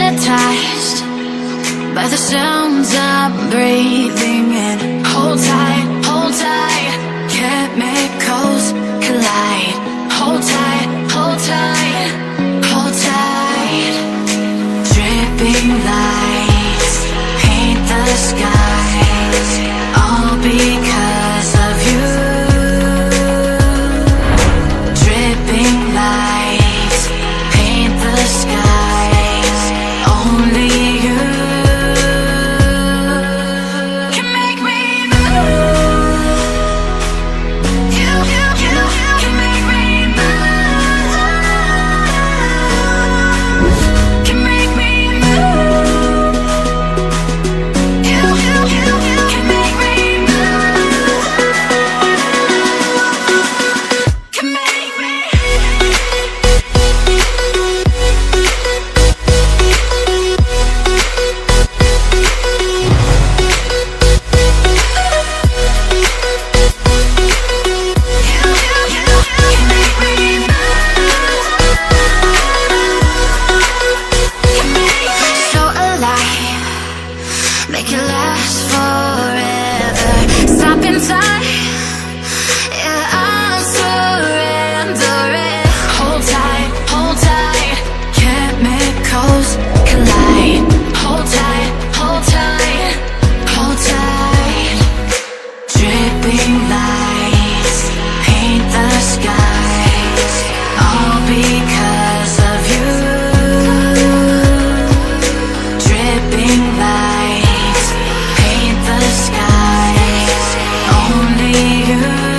hypnotized by the sounds I'm breathing in. Hold tight, chemicals collide. Hold tight, hold tight, hold tight. Dripping lights paint the skies, all because of you. Dripping lights paint the skies, only you can make me move. You can make me move. Can make me move. You can make me move. Can make me. So alive, make it last forever. Stop in time, yeah, I'm surrendering. Hold tight, chemicals collide. Hold tight, hold tight, hold tight. Dripping lights paint the skies, all because of you. Dripping lights paint the skies, only you.